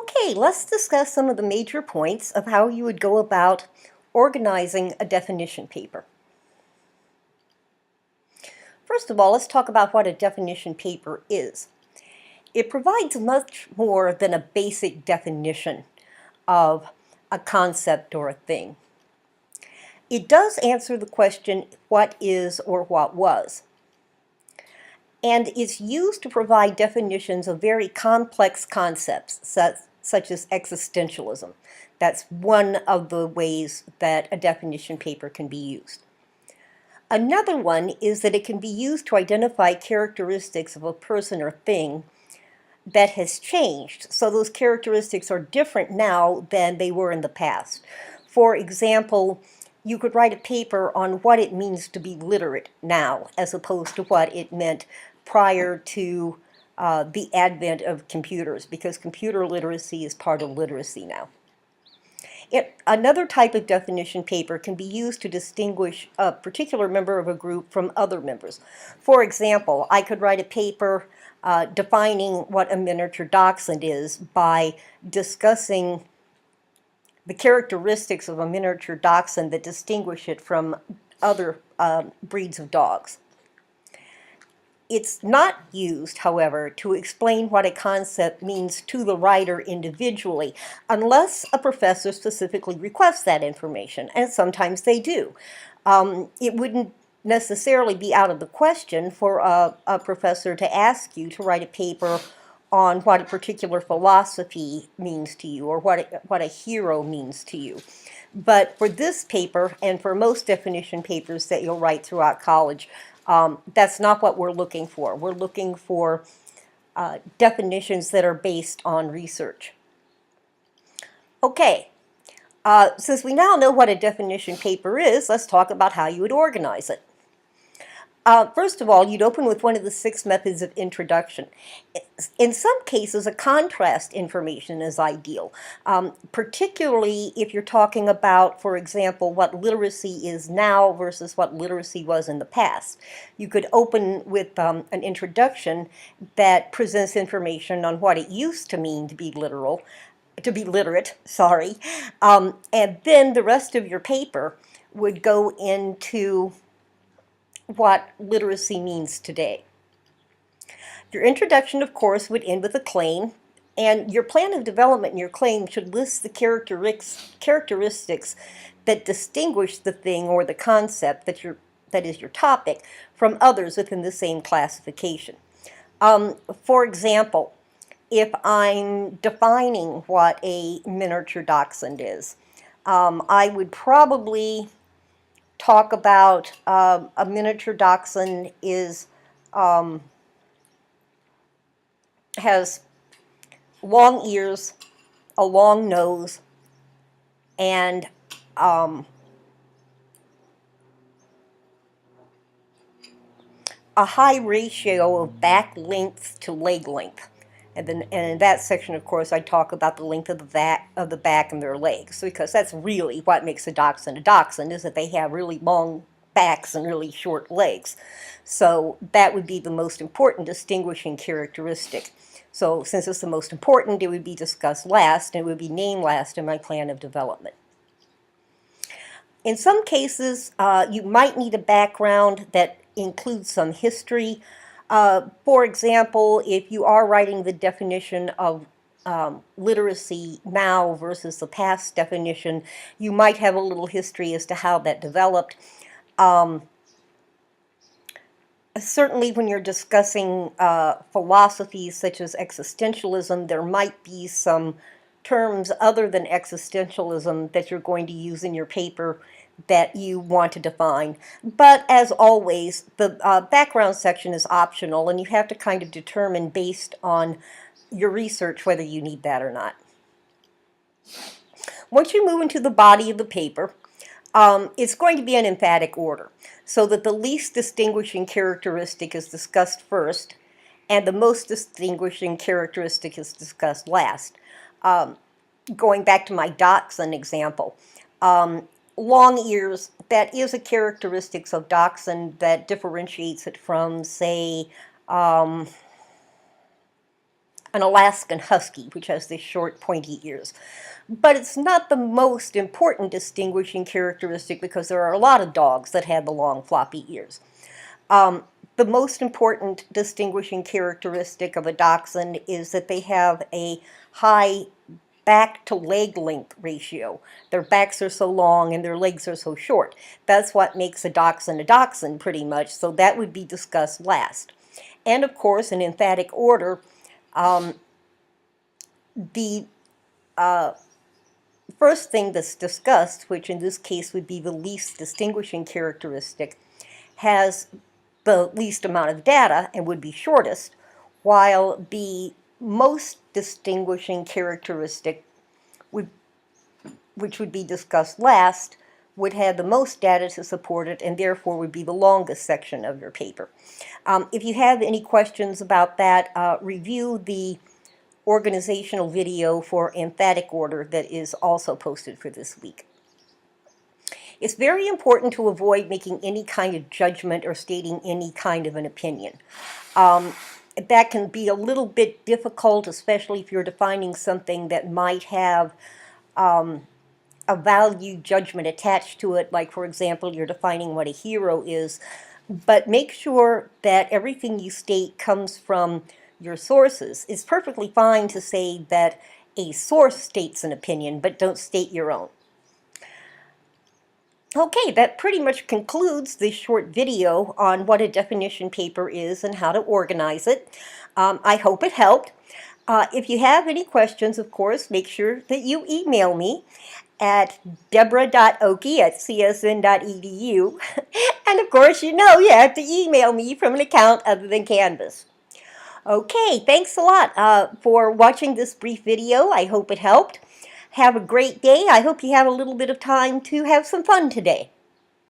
Okay, let's discuss some of the major points of how you would go about organizing a definition paper. First of all, let's talk about what a definition paper is. It provides much more than a basic definition of a concept or a thing. It does answer the question, what is or what was? And it's used to provide definitions of very complex concepts, such as existentialism. That's one of the ways that a definition paper can be used. Another one is that it can be used to identify characteristics of a person or thing that has changed. So those characteristics are different now than they were in the past. For example, you could write a paper on what it means to be literate now, as opposed to what it meant prior to the advent of computers, because computer literacy is part of literacy now. Another type of definition paper can be used to distinguish a particular member of a group from other members. For example, I could write a paper defining what a miniature dachshund is by discussing the characteristics of a miniature dachshund that distinguish it from other breeds of dogs. It's not used, however, to explain what a concept means to the writer individually, unless a professor specifically requests that information, and sometimes they do. It wouldn't necessarily be out of the question for a professor to ask you to write a paper on what a particular philosophy means to you, or what a hero means to you. But for this paper, and for most definition papers that you'll write throughout college, that's not what we're looking for. We're looking for definitions that are based on research. Okay, since we now know what a definition paper is, let's talk about how you would organize it. First of all, you'd open with one of the 6 methods of introduction. In some cases, a contrast information is ideal, particularly if you're talking about, for example, what literacy is now versus what literacy was in the past. You could open with an introduction that presents information on what it used to mean to be literate, and then the rest of your paper would go into what literacy means today. Your introduction, of course, would end with a claim, and your plan of development in your claim should list the characteristics that distinguish the thing or the concept that is your topic from others within the same classification. For example, if I'm defining what a miniature dachshund is, I would probably talk about a miniature dachshund has long ears, a long nose, and a high ratio of back length to leg length. And in that section, of course, I talk about the length of the back and their legs, because that's really what makes a dachshund, is that they have really long backs and really short legs. So that would be the most important distinguishing characteristic. So since it's the most important, it would be discussed last, and it would be named last in my plan of development. In some cases, you might need a background that includes some history. For example, if you are writing the definition of literacy now versus the past definition, you might have a little history as to how that developed. Certainly when you're discussing philosophies such as existentialism, there might be some terms other than existentialism that you're going to use in your paper that you want to define. But as always, the background section is optional, and you have to kind of determine based on your research whether you need that or not. Once you move into the body of the paper, it's going to be in emphatic order, so that the least distinguishing characteristic is discussed first, and the most distinguishing characteristic is discussed last. Going back to my dachshund example, long ears, that is a characteristic of dachshund that differentiates it from, say, an Alaskan Husky, which has the short, pointy ears. But it's not the most important distinguishing characteristic because there are a lot of dogs that have the long, floppy ears. The most important distinguishing characteristic of a dachshund is that they have a high back to leg length ratio. Their backs are so long and their legs are so short. That's what makes a dachshund pretty much, so that would be discussed last. And of course, in emphatic order, the first thing that's discussed, which in this case would be the least distinguishing characteristic, has the least amount of data and would be shortest, while the most distinguishing characteristic, which would be discussed last, would have the most data to support it and therefore would be the longest section of your paper. If you have any questions about that, review the organizational video for emphatic order that is also posted for this week. It's very important to avoid making any kind of judgment or stating any kind of an opinion. That can be a little bit difficult, especially if you're defining something that might have a value judgment attached to it, like, for example, you're defining what a hero is. But make sure that everything you state comes from your sources. It's perfectly fine to say that a source states an opinion, but don't state your own. Okay, that pretty much concludes this short video on what a definition paper is and how to organize it. I hope it helped. If you have any questions, of course, make sure that you email me at deborah.okie@csn.edu. And of course, you know you have to email me from an account other than Canvas. Okay, thanks a lot for watching this brief video. I hope it helped. Have a great day. I hope you have a little bit of time to have some fun today.